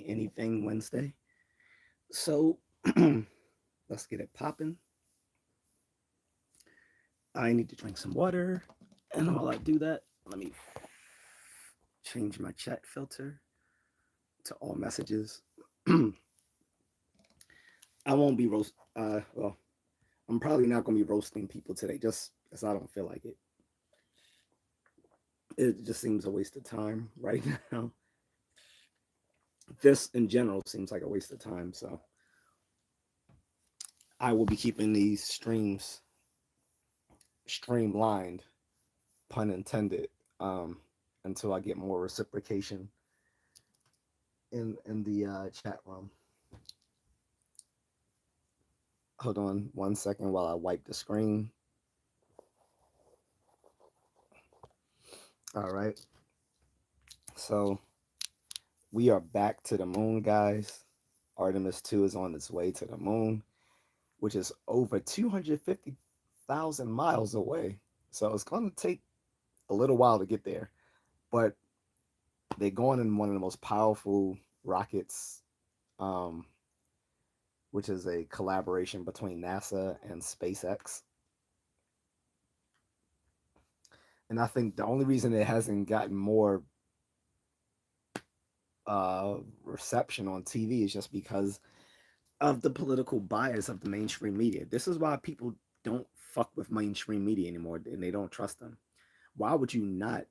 Anything Wednesday. So let's get it popping. I need to drink some water. And while I do that, let me change my chat filter to all messages. I won't be well, I'm probably not going to be roasting people today just because I don't feel like it. It just seems a waste of time right now. This in general seems like a waste of time. So I will be keeping these streams streamlined, pun intended, um, until I get more reciprocation in the chat room. Hold on 1 second while I wipe the screen. All right. So we are back to the moon, guys. Artemis 2 is on its way to the moon, which is over 250,000 miles away. So it's going to take a little while to get there. But they're going in one of the most powerful rockets, um, which is a collaboration between NASA and SpaceX. And I think the only reason it hasn't gotten more reception on TV is just because of the political bias of the mainstream media. This is why people don't fuck with mainstream media anymore and they don't trust them. Why would you not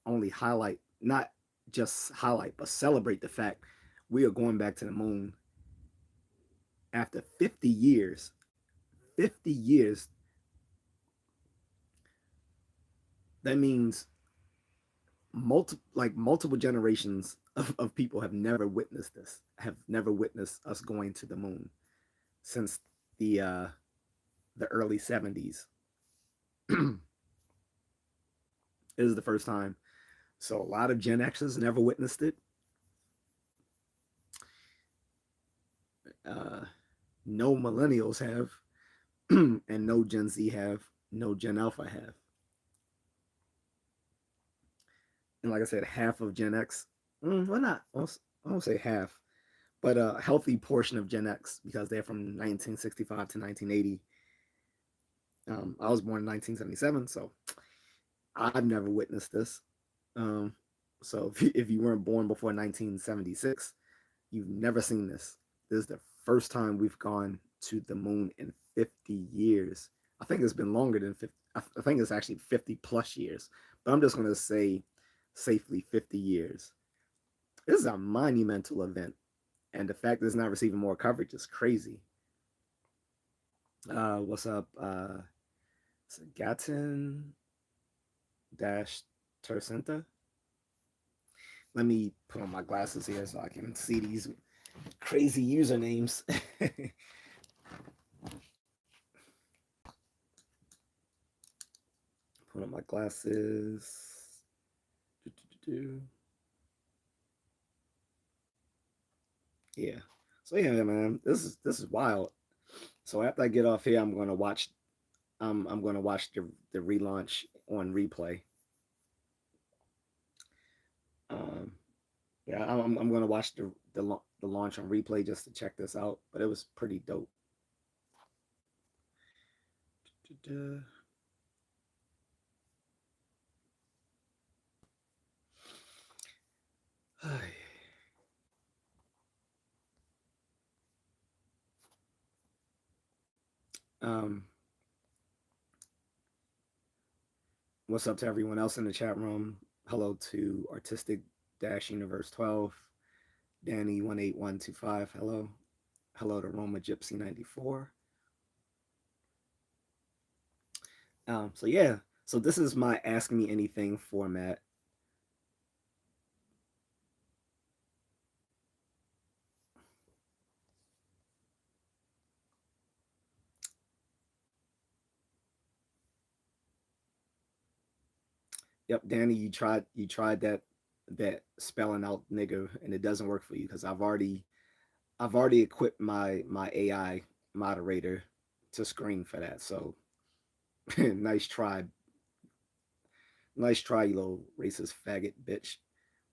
only highlight, not just highlight, but celebrate the fact we are going back to the moon after 50 years? 50 years. That means multiple generations of people have never witnessed this, have never witnessed us going to the moon since the uh the early 70s. It is the first time. So a lot of Gen Xers never witnessed it. uh no millennials have, and no Gen Z have, no Gen Alpha have. And like I said, half of Gen X, well, not, I won't say half, but a healthy portion of Gen X because they're from 1965 to 1980. I was born in 1977, so I've never witnessed this. Um, so if you weren't born before 1976, you've never seen this. This is the first time we've gone to the moon in 50 years. I think it's been longer than 50. I think it's actually 50 plus years, but I'm just going to say safely 50 years. This is a monumental event, and the fact that it's not receiving more coverage is crazy. What's up? Gatin dash Tercenta. Let me put on my glasses here so I can see these crazy usernames. Put on my glasses. Yeah. So yeah, man, this is wild. So after I get off here, I'm gonna watch the relaunch on replay. Um, yeah, I'm gonna watch the launch on replay just to check this out. But it was pretty dope. um, what's up to everyone else in the chat room? Hello to Artistic Dash Universe 12, Danny 18125. Hello, hello to Roma Gypsy 94. So yeah, so this is my Ask Me Anything format. Yep, Danny, you tried that spelling out nigger, and it doesn't work for you because I've already equipped my AI moderator to screen for that. So nice try, nice try, you little racist faggot bitch.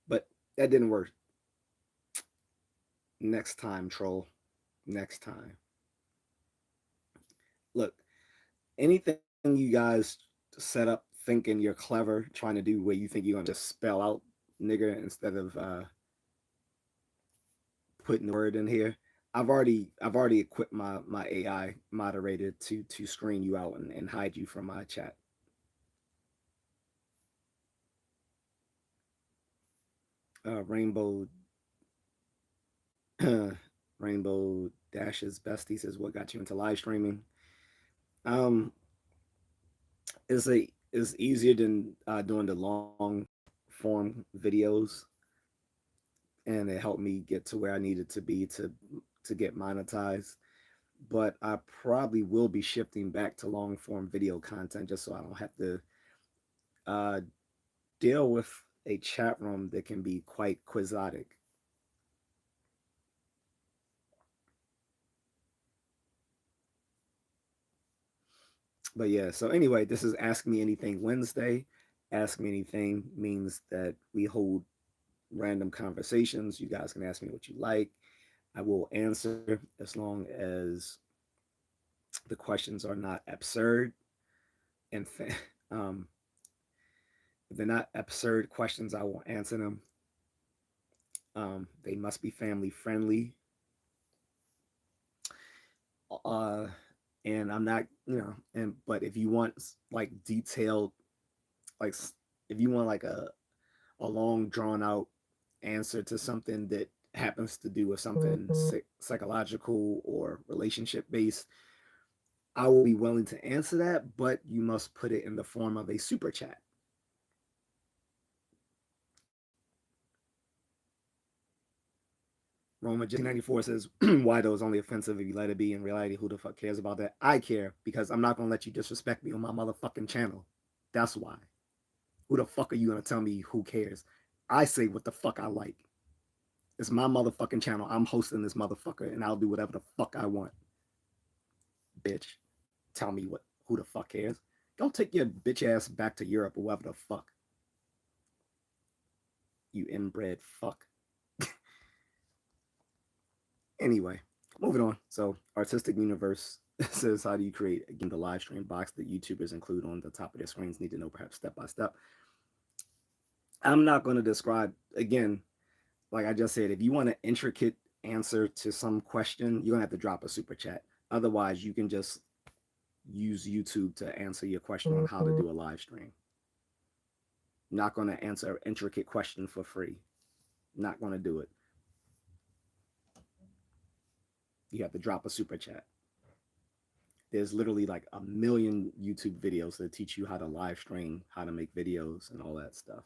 But that didn't work. Next time, troll. Next time. Look, anything you guys set up thinking you're clever, trying to do where you think you're gonna just spell out nigger instead of putting the word in here. I've already equipped my AI moderator to screen you out and hide you from my chat. Rainbow Rainbow Dashes Bestie says what got you into live streaming. Um, is easier than doing the long form videos, and it helped me get to where I needed to be to get monetized. But I probably will be shifting back to long form video content just so I don't have to uh, deal with a chat room that can be quite quixotic. But yeah, so anyway, this is Ask Me Anything Wednesday. Ask Me Anything means that we hold random conversations. You guys can ask me what you like. I will answer as long as the questions are not absurd. And um, if they're not absurd questions, I will answer them. They must be family friendly. Uh, and I'm not, but if you want like detailed, like if you want like a long drawn out answer to something that happens to do with something psychological or relationship based, I will be willing to answer that, but you must put it in the form of a super chat. Roma J94 says, why those only offensive if you let it be? In reality, who the fuck cares about that? I care because I'm not going to let you disrespect me on my motherfucking channel. That's why. Who the fuck are you going to tell me who cares? I say what the fuck I like. It's my motherfucking channel. I'm hosting this motherfucker and I'll do whatever the fuck I want. Bitch. Tell me who the fuck cares. Don't take your bitch ass back to Europe or whatever the fuck. You inbred fuck. Anyway, moving on. So, Artistic Universe says, how do you create, again, the live stream box that YouTubers include on the top of their screens? Need to know perhaps step by step. I'm not going to describe, again, like I just said, if you want an intricate answer to some question, you're going to have to drop a super chat. Otherwise, you can just use YouTube to answer your question on how to do a live stream. Not going to answer an intricate question for free. Not going to do it. You have to drop a super chat. There's literally like a million YouTube videos that teach you how to live stream, how to make videos, and all that stuff.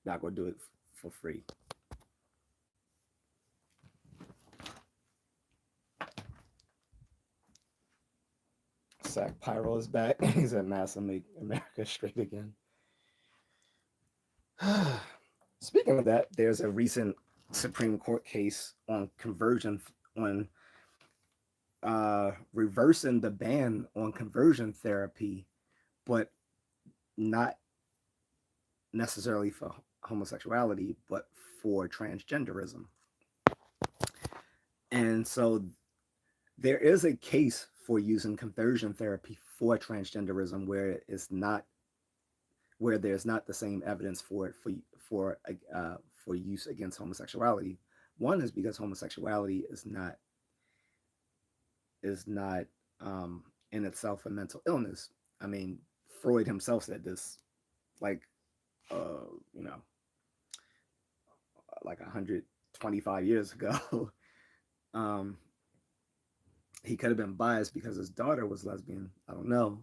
Not gonna do it for free. Sack Pyro is back. He's at NASA Make America Straight Again. Speaking of that, there's a recent Supreme Court case on conversion, on reversing the ban on conversion therapy, but not necessarily for homosexuality, but for transgenderism. And so there is a case for using conversion therapy for transgenderism where there's not the same evidence for it for use against homosexuality. One is because homosexuality is not in itself a mental illness. I mean, Freud himself said this, like you know, like 125 years ago. um, he could have been biased because his daughter was lesbian. I don't know,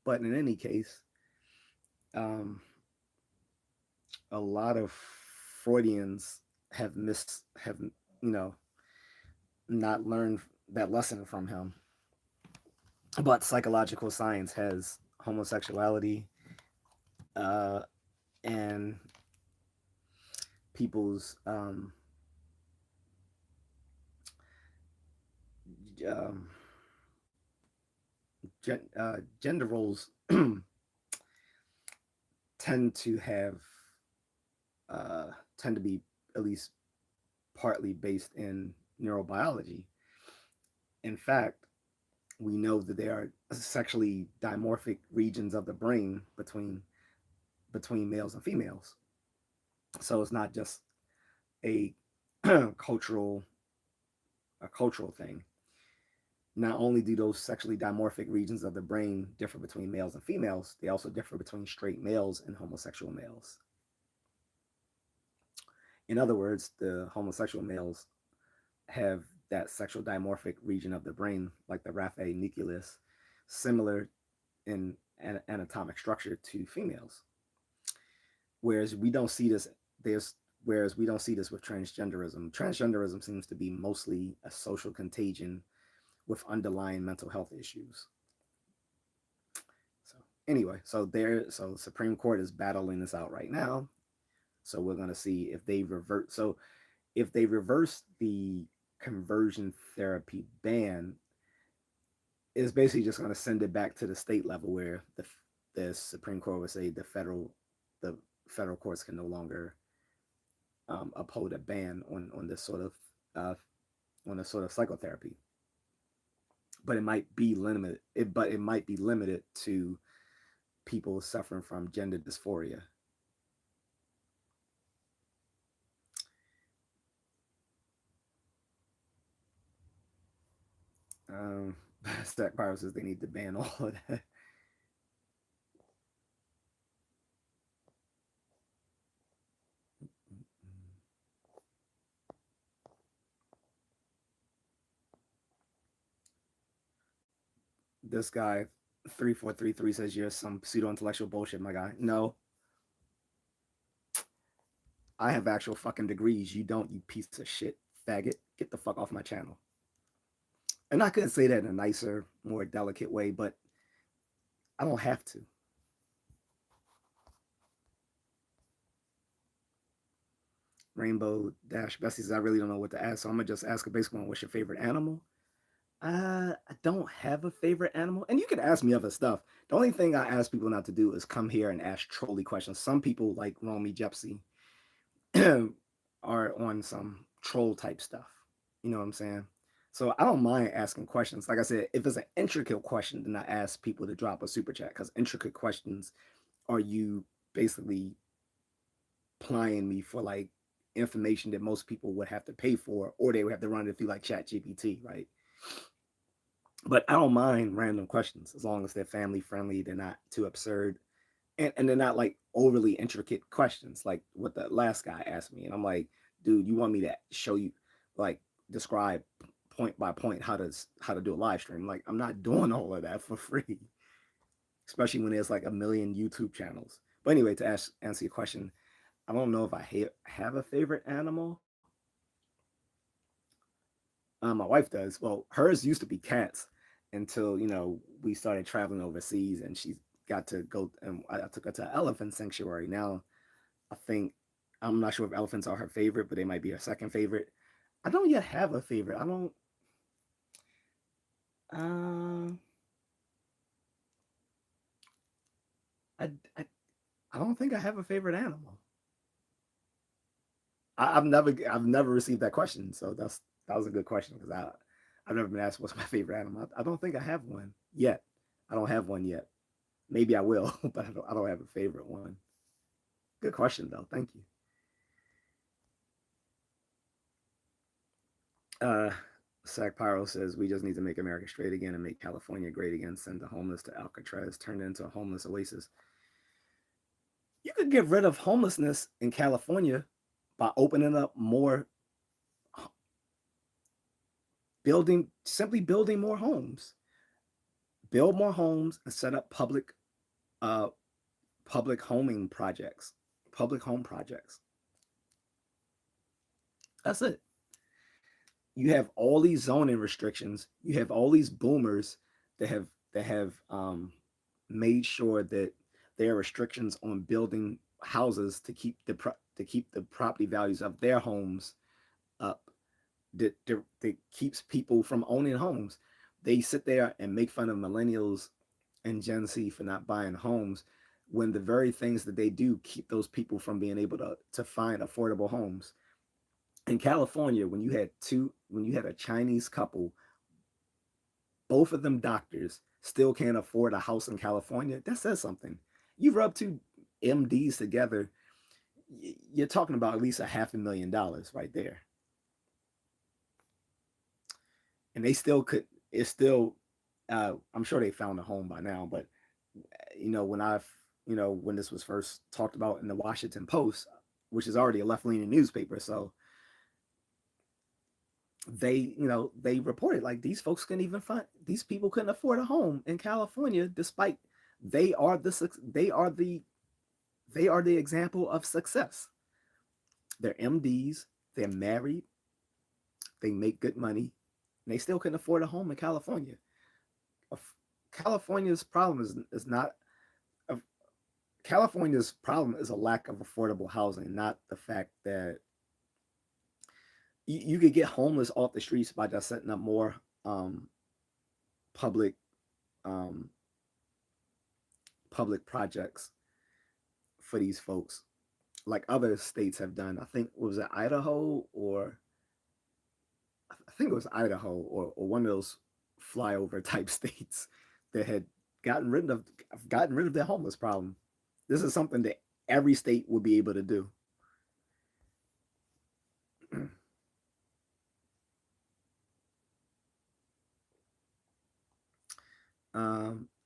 but in any case, um, a lot of Freudians have not learned that lesson from him. But psychological science has homosexuality uh, and people's um, gender roles tend to have tend to be at least partly based in neurobiology. In fact, we know that there are sexually dimorphic regions of the brain between males and females. So it's not just a cultural cultural thing. Not only do those sexually dimorphic regions of the brain differ between males and females, they also differ between straight males and homosexual males. In other words, the homosexual males have that sexual dimorphic region of the brain, like the raphe nucleus, similar in anatomic structure to females. Whereas we don't see this, there's whereas we don't see this with transgenderism. Transgenderism seems to be mostly a social contagion with underlying mental health issues. So anyway, so Supreme Court is battling this out right now. So we're gonna see if they revert. So if they reverse the conversion therapy ban, it's basically just gonna send it back to the state level where the Supreme Court would say the federal courts can no longer uphold a ban on this sort of uh, psychotherapy. But it might be limited. But it might be limited to people suffering from gender dysphoria. Um, Stack Pyro says they need to ban all of that. This guy 3433 says you're some pseudo intellectual bullshit, my guy. No, I have actual fucking degrees. You don't, you piece of shit faggot. Get the fuck off my channel. And I couldn't say that in a nicer, more delicate way, but I don't have to. Rainbow Dash Bessie says I really don't know what to ask, so I'm gonna just ask a basic one. What's your favorite animal? I don't have a favorite animal, and you can ask me other stuff. The only thing I ask people not to do is come here and ask trolley questions. Some people like Romy Jepsy are on some troll type stuff. You know what I'm saying? So I don't mind asking questions. Like I said, if it's an intricate question, then I ask people to drop a super chat because intricate questions are you basically plying me for like information that most people would have to pay for, or they would have to run it through like Chat GPT, right? But I don't mind random questions as long as they're family friendly, they're not too absurd, and they're not like overly intricate questions like what the last guy asked me. And I'm like, dude, you want me to show you, like, describe point by point how to do a live stream? Like, I'm not doing all of that for free, especially when there's like a million YouTube channels. But anyway, to answer your question, I don't know if I have a favorite animal. My wife does. Well, hers used to be cats until we started traveling overseas, and she got to go. And I took her to an elephant sanctuary. Now, I think I'm not sure if elephants are her favorite, but they might be her second favorite. I don't yet have a favorite. I don't. Uh, I, I I don't think I have a favorite animal. I've never received that question, so that was a good question because I've never been asked what's my favorite animal. I don't think I have one yet. I don't have one yet. Maybe I will, but I don't have a favorite one. Good question though. Thank you. Uh, Sac Pyro says we just need to make America straight again and make California great again. Send the homeless to Alcatraz, turn it into a homeless oasis. You could get rid of homelessness in California by opening up more, building more homes. Build more homes and set up uh, public homing projects, public home projects. That's it. You have all these zoning restrictions. You have all these boomers that have made sure that there are restrictions on building houses to keep the property values of their homes up. That keeps people from owning homes. They sit there and make fun of millennials and Gen Z for not buying homes when the very things that they do keep those people from being able to find affordable homes. In California, when you had a Chinese couple, both of them doctors, still can't afford a house in California, that says something. You rub two MDs together, you're talking about at least a $500,000 right there. And they still could, it's still, I'm sure they found a home by now, but when when this was first talked about in the Washington Post, which is already a left-leaning newspaper, so they reported like these folks couldn't even find, these people couldn't afford a home in California, despite they are the they are the they are the example of success. They're MDs, they're married, they make good money, and they still couldn't afford a home in California. California's problem is not a, California's problem is a lack of affordable housing, not the fact that you could get homeless off the streets by just setting up more public um, public projects for these folks, like other states have done. I think was it Idaho, or I think it was Idaho, or one of those flyover type states that had gotten rid of their homeless problem. This is something that every state will be able to do.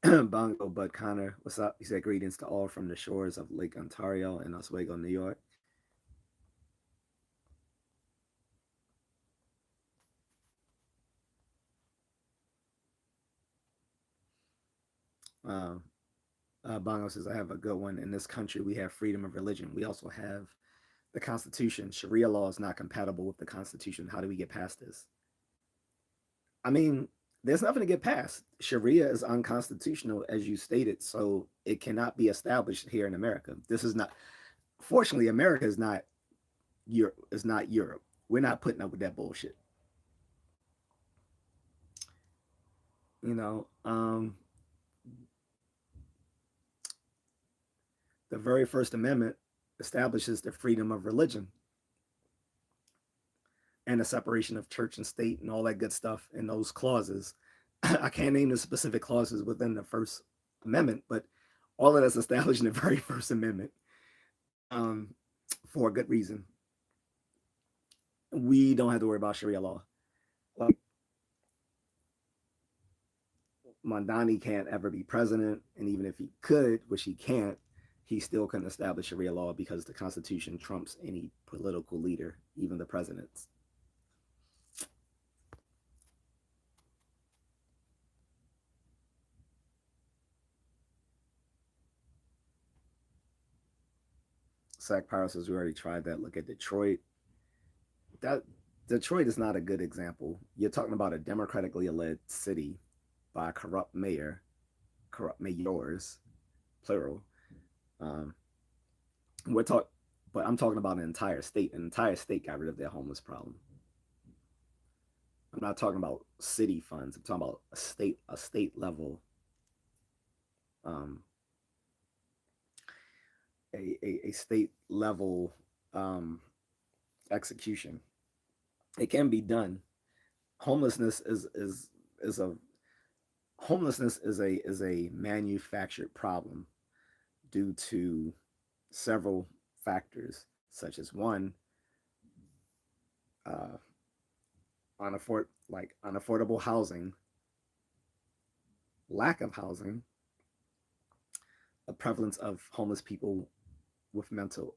Bongo Bud Connor, what's up? He said greetings to all from the shores of Lake Ontario and Oswego, New York. Um, Bongo says, I have a good one. In this country, we have freedom of religion. We also have the Constitution. Sharia law is not compatible with the Constitution. How do we get past this? I mean, there's nothing to get past. Sharia is unconstitutional, as you stated, so it cannot be established here in America. This is not. Fortunately, America is not Europe. Is not Europe. We're not putting up with that bullshit. You know, the very First Amendment establishes the freedom of religion and the separation of church and state and all that good stuff in those clauses. I can't name the specific clauses within the First Amendment, but all of that's established in the very First Amendment, um, for a good reason. We don't have to worry about Sharia law. Like, Mondani can't ever be president, and even if he could, which he can't, he still couldn't establish Sharia law because the Constitution trumps any political leader, even the presidents. Zach Powell says we already tried that. Look at Detroit. That Detroit is not a good example. You're talking about a democratically led city by a corrupt mayor, corrupt mayors, plural. Um, we're talk, but I'm talking about an entire state. An entire state got rid of their homeless problem. I'm not talking about city funds. I'm talking about a state level, um, a state level execution. It can be done. Homelessness is a homelessness is a manufactured problem due to several factors, such as one, uh, unaffordable housing, lack of housing, a prevalence of homeless people with mental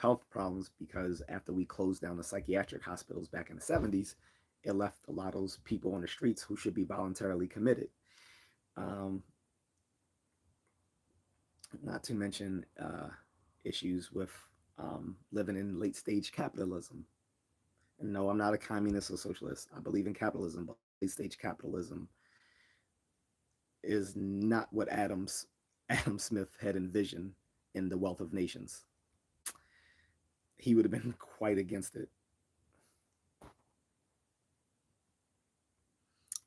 health problems, because after we closed down the psychiatric hospitals back in the 70s, it left a lot of those people on the streets who should be voluntarily committed. Um, Not to mention issues with living in late stage capitalism. And no, I'm not a communist or socialist. I believe in capitalism, but late stage capitalism is not what Adam Smith had envisioned in The Wealth of Nations. He would have been quite against it.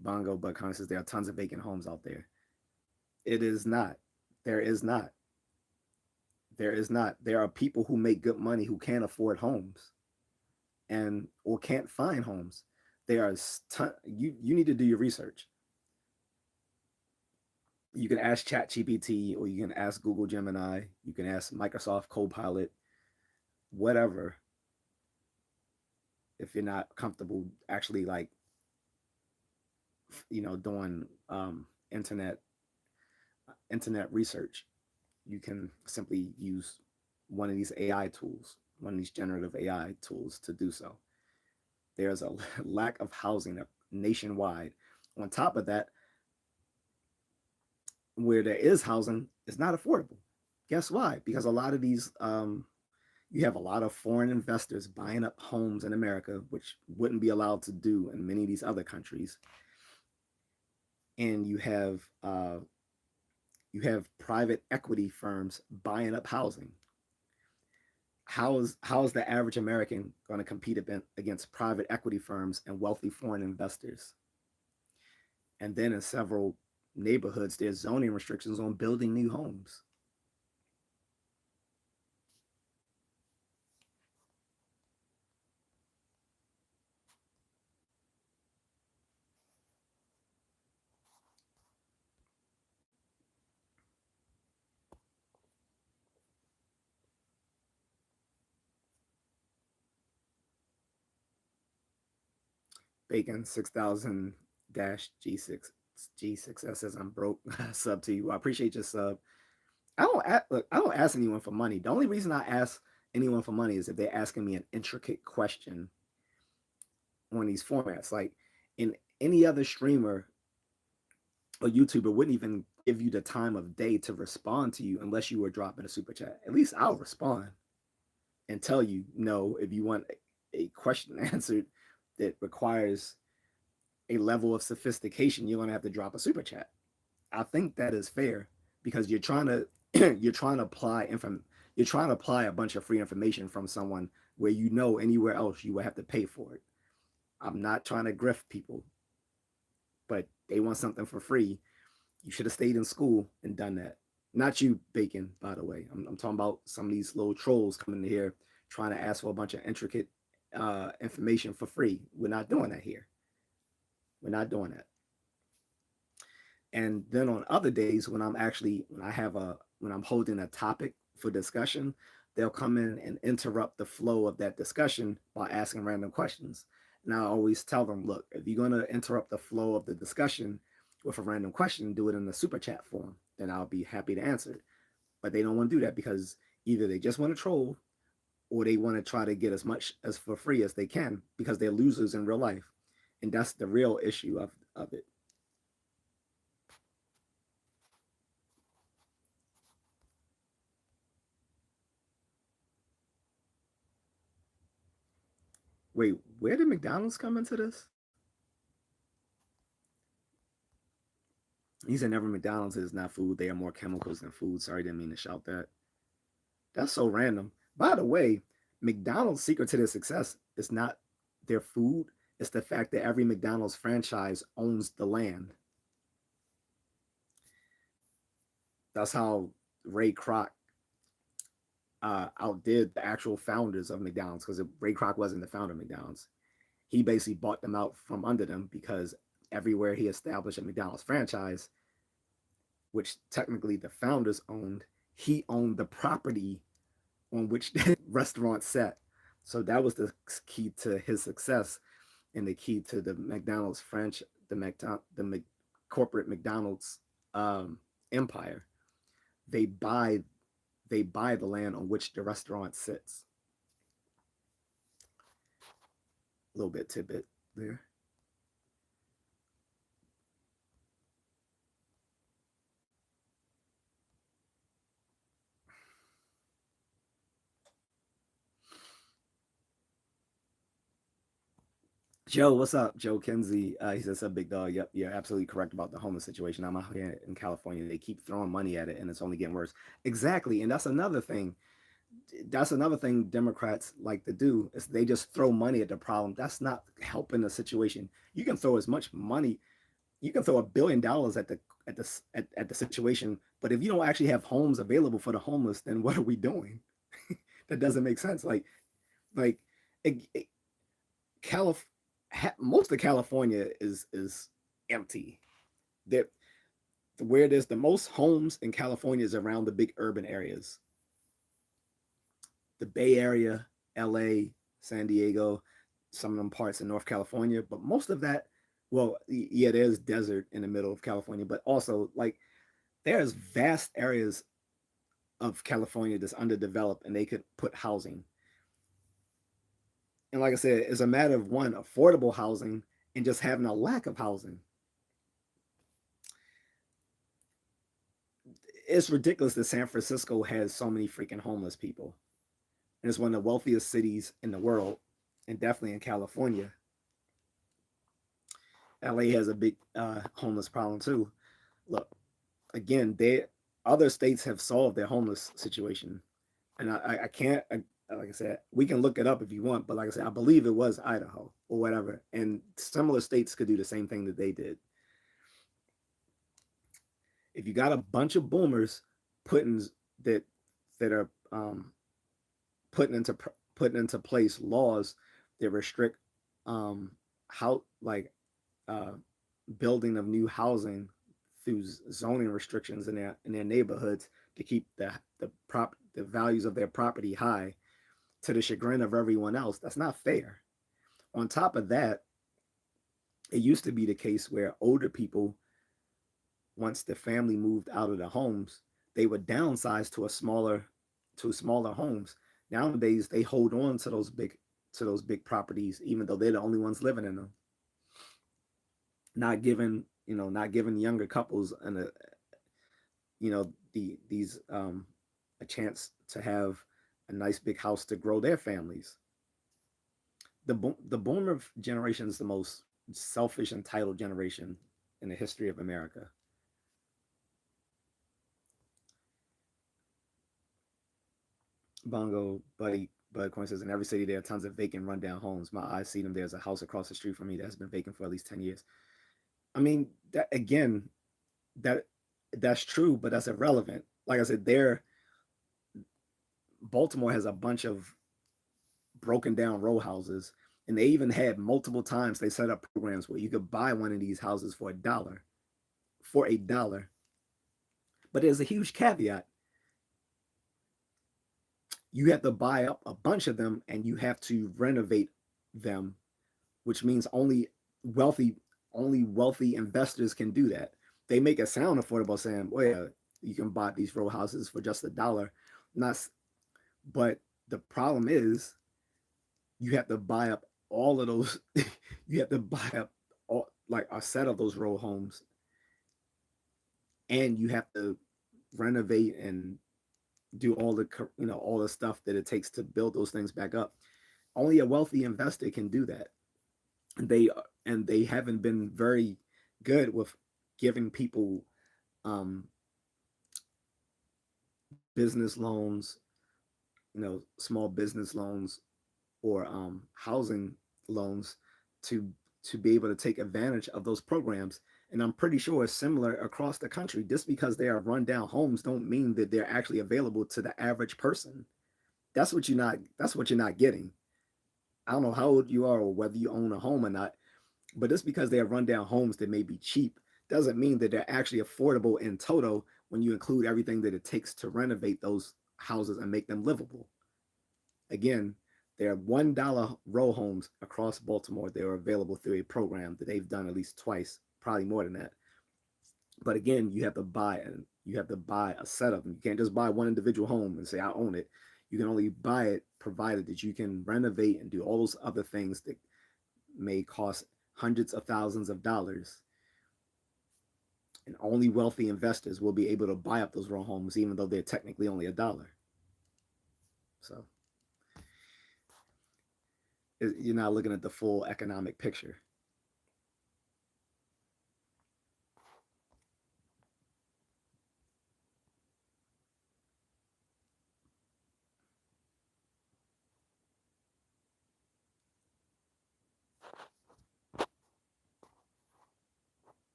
Bongo Buck says there are tons of vacant homes out there. It is not. There is not. There is not. There are people who make good money who can't afford homes. and or can't find homes. There are you need to do your research. You can ask ChatGPT or you can ask Google Gemini, you can ask Microsoft Copilot, whatever, if you're not comfortable actually like doing internet research. You can simply use one of these AI tools, one of these generative AI tools to do so. There's a lack of housing nationwide. On top of that, where there is housing, it's not affordable. Guess why? Because a lot of these, you have a lot of foreign investors buying up homes in America, which wouldn't be allowed to do in many of these other countries. And you have private equity firms buying up housing. How is the average American going to compete against private equity firms and wealthy foreign investors? And then in several neighborhoods, there's zoning restrictions on building new homes. Bacon 6000 G6 G6S says I'm broke. Sub to you. I appreciate your sub. I don't ask anyone for money. The only reason I ask anyone for money is if they're asking me an intricate question on these formats. Like in any other streamer or YouTuber wouldn't even give you the time of day to respond to you unless you were dropping a super chat. At least I'll respond and tell you no if you want a question answered that requires a level of sophistication. You're gonna have to drop a super chat. I think that is fair because you're trying to you're trying to apply a bunch of free information from someone where anywhere else you would have to pay for it. I'm not trying to grift people, but they want something for free. You should have stayed in school and done that. Not you, Bacon, by the way. I'm talking about some of these little trolls coming in here trying to ask for a bunch of intricate information for free. We're not doing that here. We're not doing that. And then on other days when I'm holding a topic for discussion, they'll come in and interrupt the flow of that discussion by asking random questions. And I always tell them, look, if you're going to interrupt the flow of the discussion with a random question, do it in the super chat form. Then I'll be happy to answer it. But they don't want to do that because either they just want to troll or they want to try to get as much as for free as they can because they're losers in real life. And that's the real issue of it. Wait, where did McDonald's come into this? He said never McDonald's is not food. They are more chemicals than food. Sorry, didn't mean to shout that. That's so random. By the way, McDonald's secret to their success is not their food. It's the fact that every McDonald's franchise owns the land. That's how Ray Kroc outdid the actual founders of McDonald's because Ray Kroc wasn't the founder of McDonald's. He basically bought them out from under them because everywhere he established a McDonald's franchise, which technically the founders owned, he owned the property on which the restaurant sat. So that was the key to his success and the key to the McDonald's French, the corporate McDonald's empire. They buy the land on which the restaurant sits. A little bit tidbit there. Joe, what's up? Joe Kinsey. He says, "Big dog. Yep, you're absolutely correct about the homeless situation. I'm out here in California. They keep throwing money at it, and it's only getting worse." Exactly, and that's another thing. That's another thing Democrats like to do is they just throw money at the problem. That's not helping the situation. You can throw as much money. You can throw $1 billion at the situation, but if you don't actually have homes available for the homeless, then what are we doing? That doesn't make sense. Like it, Calif- most of California is empty. That where there's the most homes in California is around the big urban areas, the Bay Area, L.A., San Diego, some of them parts in North California, but most of that, well, yeah, there's desert in the middle of California, but also like there's vast areas of California that's underdeveloped, and they could put housing. And like I said, it's a matter of one, affordable housing, and just having a lack of housing. It's ridiculous that San Francisco has so many freaking homeless people. And it's one of the wealthiest cities in the world, and definitely in California. LA has a big homeless problem too. Look, again, they other states have solved their homeless situation, and I can't. Like I said, we can look it up if you want, but like I said, I believe it was Idaho or whatever, and similar states could do the same thing that they did. If you got a bunch of boomers putting that that are putting into putting into place laws that restrict how like uh, building of new housing through zoning restrictions in their neighborhoods to keep the values of their property high to the chagrin of everyone else. That's not fair. On top of that, it used to be the case where older people, once the family moved out of the homes, they would downsize to smaller homes. Nowadays, they hold on to those big properties, even though they're the only ones living in them. Not giving younger couples these a chance to have a nice big house to grow their families. The boomer generation is the most selfish, entitled generation in the history of America. Bongo Bud Coin says, in every city there are tons of vacant, rundown homes. My eyes see them. There's a house across the street from me that's been vacant for at least 10 years. I mean, that again, that that's true, but that's irrelevant. Like I said, there Baltimore has a bunch of broken down row houses, and they even had multiple times they set up programs where you could buy one of these houses for $1. But there's a huge caveat: you have to buy up a bunch of them, and you have to renovate them, which means wealthy only wealthy investors can do that. They make it sound affordable, saying, "Well, yeah, you can buy these row houses for just $1." Not, but the problem is you have to buy up all of those. You have to buy up like a set of those row homes, and you have to renovate and do all the stuff that it takes to build those things back up. Only a wealthy investor can do that. They and they haven't been very good with giving people um, business loans, small business loans or housing loans to be able to take advantage of those programs. And I'm pretty sure it's similar across the country. Just because they are rundown homes don't mean that they're actually available to the average person. That's what you're not getting. I don't know how old you are or whether you own a home or not, but just because they are rundown homes that may be cheap doesn't mean that they're actually affordable in total when you include everything that it takes to renovate those houses and make them livable. Again, there are $1 row homes across Baltimore. They are available through a program that they've done at least twice, probably more than that. But again, you have to buy a set of them. You can't just buy one individual home and say I own it. You can only buy it provided that you can renovate and do all those other things that may cost hundreds of thousands of dollars. And only wealthy investors will be able to buy up those row homes, even though they're technically only $1. So you're not looking at the full economic picture.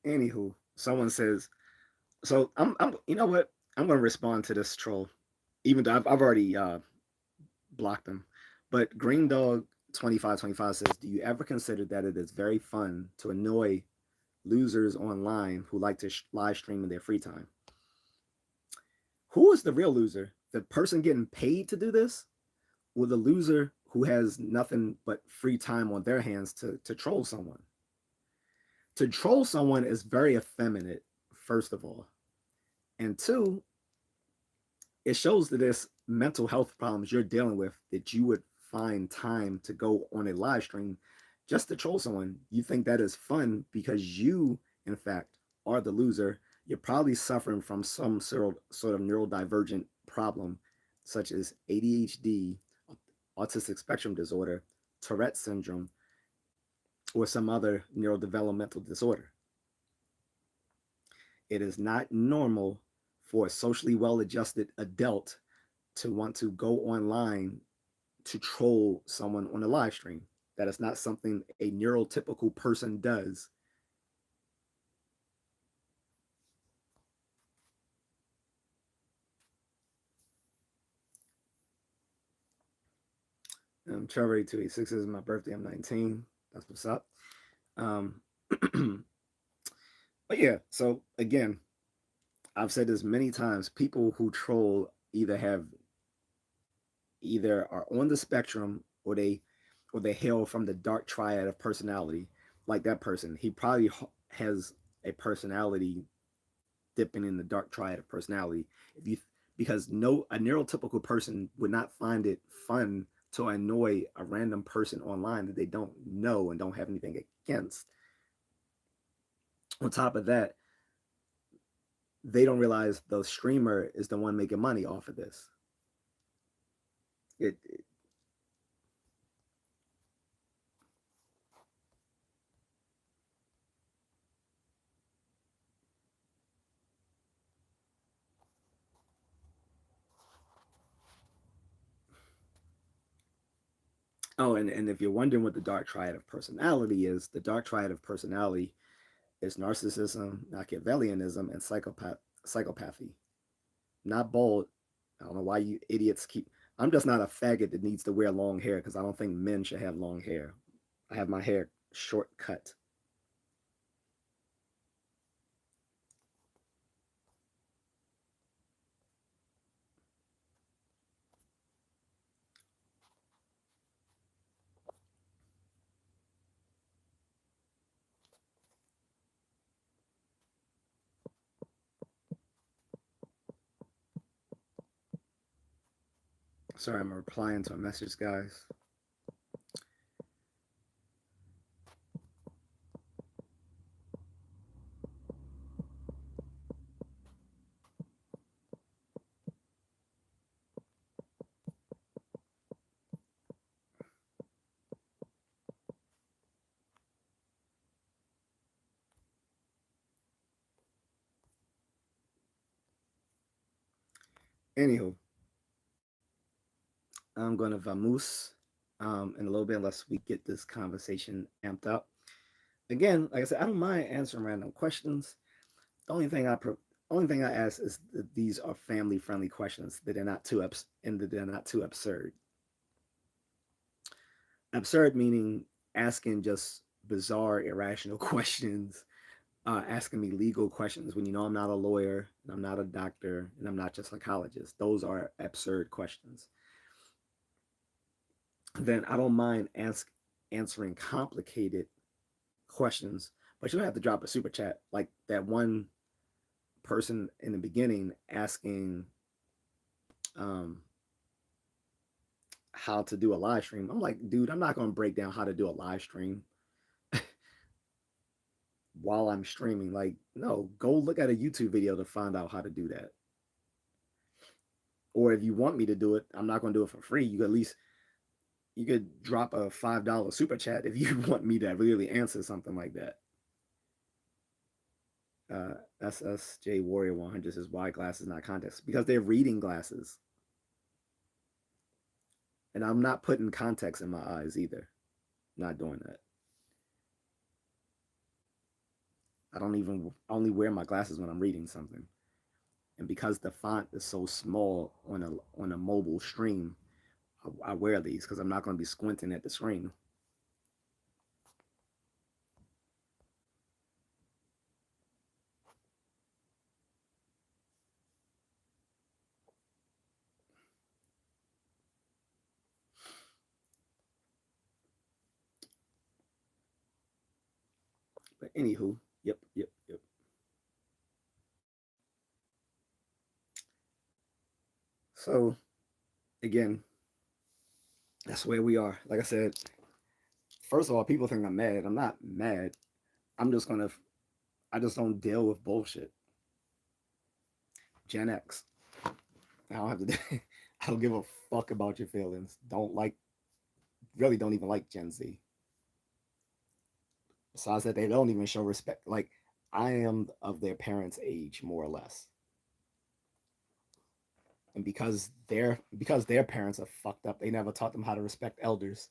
Anywho, someone says, so I'm you know what? I'm going to respond to this troll, even though I've already blocked them. But Green Dog 2525 says, "Do you ever consider that it is very fun to annoy losers online who like to live stream in their free time?" Who is the real loser? The person getting paid to do this, or the loser who has nothing but free time on their hands to troll someone? To troll someone is very effeminate, first of all. And two, it shows that there's mental health problems you're dealing with that you would find time to go on a live stream just to troll someone. You think that is fun because you, in fact, are the loser. You're probably suffering from some sort of neurodivergent problem, such as ADHD, autistic spectrum disorder, Tourette syndrome, or some other neurodevelopmental disorder. It is not normal for a socially well adjusted adult to want to go online to troll someone on a live stream. That is not something a neurotypical person does. Trevor 286 is my birthday. I'm 19. That's what's up. Um, but yeah, so again, I've said this many times. People who troll either are on the spectrum or they hail from the dark triad of personality. Like that person, he probably has a personality dipping in the dark triad of personality. If you Because no a neurotypical person would not find it fun to annoy a random person online that they don't know and don't have anything against. On top of that, they don't realize the streamer is the one making money off of this. It Oh, and if you're wondering what the dark triad of personality is, the dark triad of personality is narcissism, Machiavellianism, and psychopathy. Not bold. I don't know why you idiots keep. I'm just not a faggot that needs to wear long hair because I don't think men should have long hair. I have my hair short cut. Sorry, I'm replying to a message, guys. Anywho, I'm going to vamoose in a little bit unless we get this conversation amped up. Again, like I said, I don't mind answering random questions. The only thing I ask is that these are family friendly questions, that they're not and that they're not too absurd. Absurd meaning asking just bizarre, irrational questions, asking me legal questions when you know I'm not a lawyer and I'm not a doctor and I'm not a psychologist. Those are absurd questions. Then I don't mind answering complicated questions, but you don't have to drop a super chat like that one person in the beginning asking um, how to do a live stream. I'm like, dude, I'm not going to break down how to do a live stream while I'm streaming. Like, no, go look at a YouTube video to find out how to do that. Or if you want me to do it, I'm not going to do it for free. You could drop a $5 super chat if you want me to really answer something like that. SSJ Warrior 100 says why glasses, not contacts? Because they're reading glasses. And I'm not putting contacts in my eyes either. I'm not doing that. I only wear my glasses when I'm reading something. And because the font is so small on a mobile stream, I wear these because I'm not going to be squinting at the screen. But anywho, yep. So again, that's where we are. Like I said, first of all, people think I'm mad. I'm not mad. I'm just gonna. I just don't deal with bullshit. Gen X. I don't have to. I don't give a fuck about your feelings. Don't like. Really, don't even like Gen Z. Besides that, they don't even show respect. Like I am of their parents' age, more or less. And because their parents are fucked up, they never taught them how to respect elders.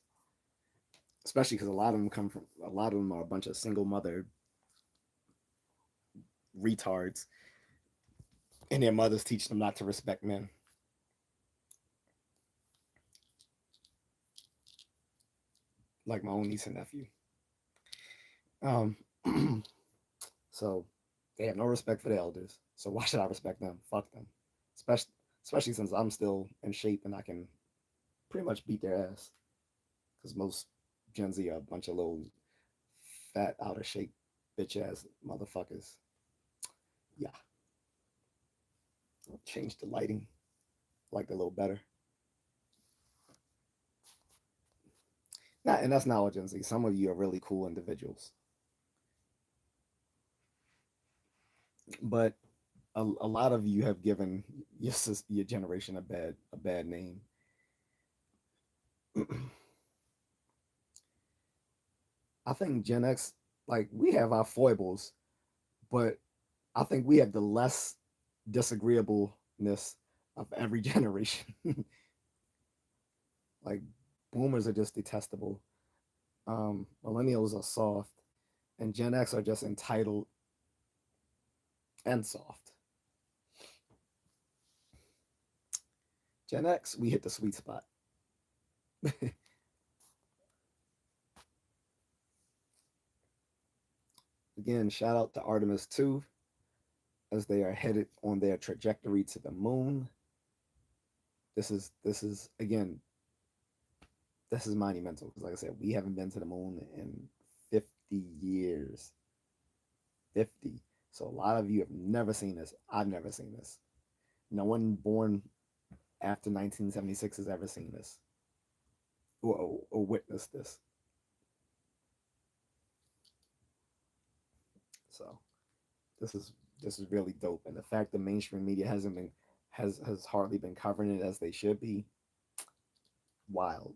Especially because a lot of them are a bunch of single mother retards, and their mothers teach them not to respect men. Like my own niece and nephew. Um, so they have no respect for the elders. So why should I respect them? Fuck them. Especially especially since I'm still in shape and I can pretty much beat their ass. Because most Gen Z are a bunch of little fat, out of shape, bitch ass motherfuckers. Yeah, change the lighting, like a little better. Not, and that's not what Gen Z. Some of you are really cool individuals, but a lot of you have given your generation a bad name. I think Gen X, like we have our foibles, but I think we have the less disagreeableness of every generation. Like boomers are just detestable. Millennials are soft, and Gen X are just entitled and soft. Gen X, we hit the sweet spot. Again, shout out to Artemis 2 as they are headed on their trajectory to the moon. This is again, this is monumental because like I said, we haven't been to the moon in 50 years. 50. So a lot of you have never seen this. I've never seen this. No one born after 1976 has ever seen this or witnessed this. So this is really dope. And the fact that mainstream media hasn't been has hardly been covering it as they should be, wild.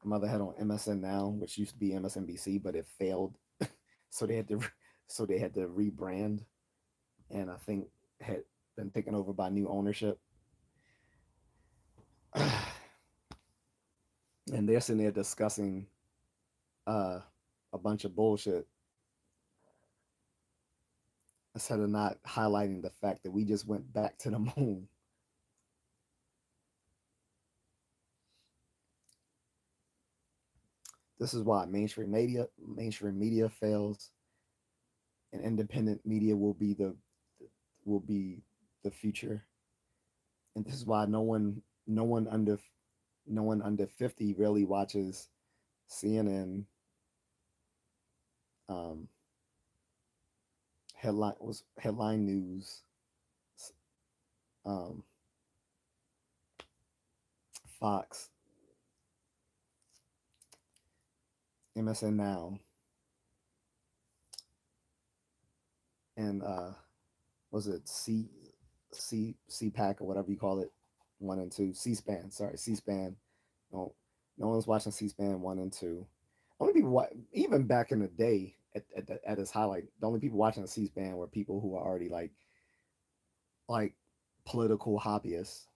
My mother had on MSN Now, which used to be MSNBC, but it failed, so they had to rebrand, and I think had been taken over by new ownership. And they're sitting there discussing uh, a bunch of bullshit instead of not highlighting the fact that we just went back to the moon. This is why mainstream media fails, and independent media will be the future. And this is why no one under no one under 50 really watches CNN. Um, headline news, um, Fox, MSN Now, and was it CPAC or whatever you call it, 1 and 2, C-SPAN. Sorry, C-SPAN. No, no one's watching C-SPAN 1 and 2. Only people even back in the day at its highlight, the only people watching the C-SPAN were people who are already like political hobbyists,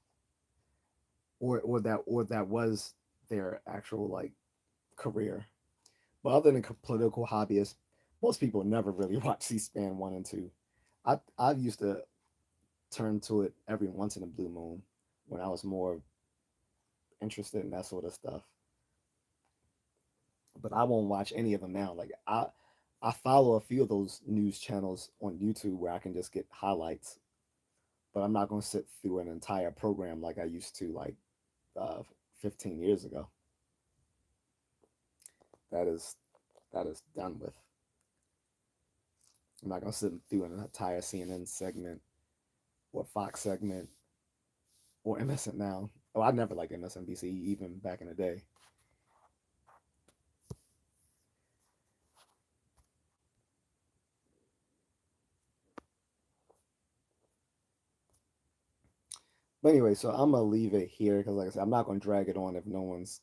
or that was their actual like career. But other than political hobbyists, most people never really watch C-SPAN 1 and 2. I used to turn to it every once in a blue moon when I was more interested in that sort of stuff. But I won't watch any of them now. Like I follow a few of those news channels on YouTube where I can just get highlights, but I'm not going to sit through an entire program like I used to like uh, 15 years ago. That is that is done with. I'm not going to sit through an entire CNN segment or Fox segment or MSN now. Oh, I never liked MSNBC even back in the day. But anyway, so I'm gonna leave it here because, like I said, I'm not gonna drag it on if no one's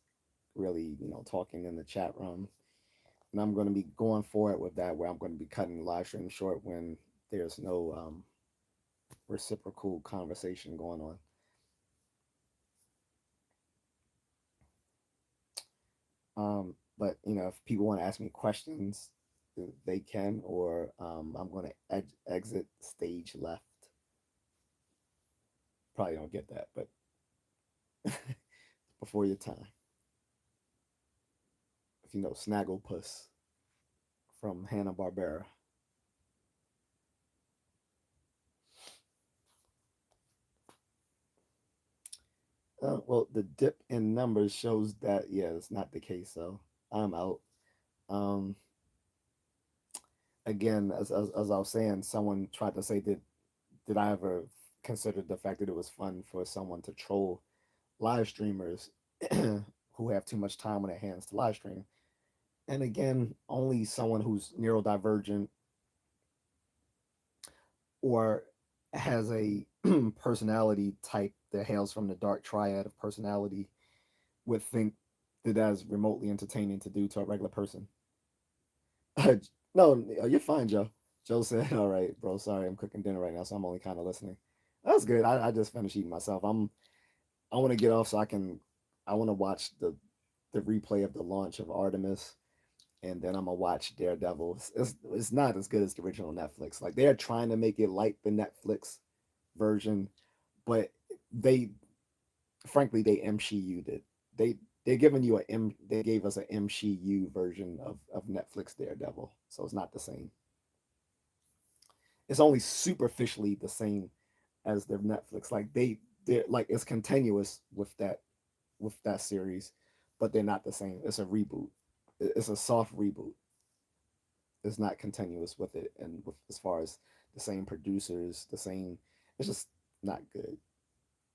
really, talking in the chat room. And I'm gonna be going forward with that, where I'm gonna be cutting the live stream short when there's no reciprocal conversation going on. But if people want to ask me questions, they can, or I'm gonna exit stage left. Probably don't get that, but before your time. If you know Snagglepuss from Hanna Barbera. Well, the dip in numbers shows that yeah, it's not the case. So I'm out. Um, again, as I was saying, someone tried to say did I ever consider the fact that it was fun for someone to troll live streamers who have too much time on their hands to live stream? And again, only someone who's neurodivergent or has a personality type that hails from the dark triad of personality would think that that's remotely entertaining to do to a regular person. No, you're fine, Joe. Joe said, "All right, bro. Sorry, I'm cooking dinner right now, so I'm only kind of listening." That's good. I just finished eating myself. I want to get off so I can. I want to watch the replay of the launch of Artemis, and then I'm gonna watch Daredevil. It's not as good as the original Netflix. Like they're trying to make it like the Netflix version, but they frankly they MCU'd it. They're giving you they gave us an MCU version of Netflix Daredevil, so it's not the same. It's only superficially the same as the Netflix. Like they're like it's continuous with that series, but they're not the same. It's a reboot. It's a soft reboot. It's not continuous with it, and with as far as the same producers, the same. It's just not good.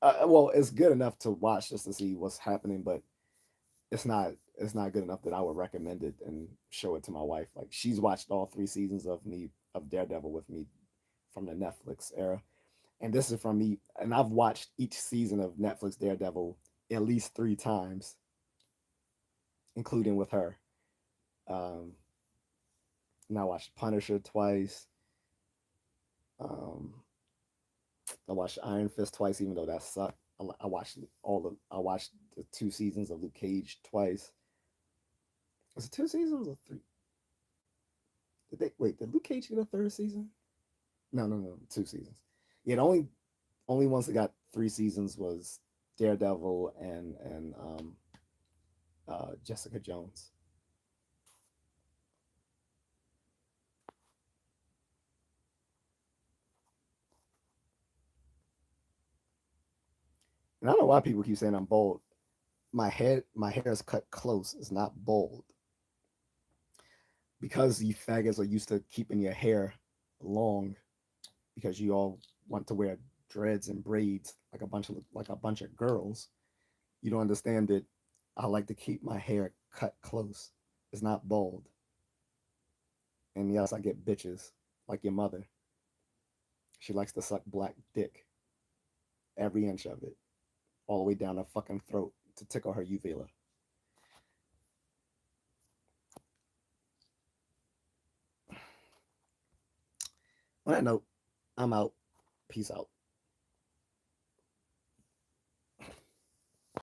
Well, it's good enough to watch just to see what's happening, but it's not good enough that I would recommend it and show it to my wife. Like she's watched all 3 seasons of Daredevil with me from the Netflix era, and this is from me. And I've watched each season of Netflix Daredevil at least 3 times, including with her. Um, and I watched Punisher twice. Um, I watched Iron Fist twice, even though that sucked. I watched the 2 seasons of Luke Cage twice. Was it 2 seasons or three? Did they wait? Did Luke Cage get a third season? No, no, no, 2 seasons. Yeah, the only ones that got 3 seasons was Daredevil and Jessica Jones. And I don't know why people keep saying I'm bald. My hair is cut close. It's not bald because you faggots are used to keeping your hair long because you all want to wear dreads and braids like a bunch of girls. You don't understand that I like to keep my hair cut close. It's not bald. And yes, I get bitches like your mother. She likes to suck black dick, every inch of it, all the way down her fucking throat to tickle her uvula. On that note, I'm out. Peace out.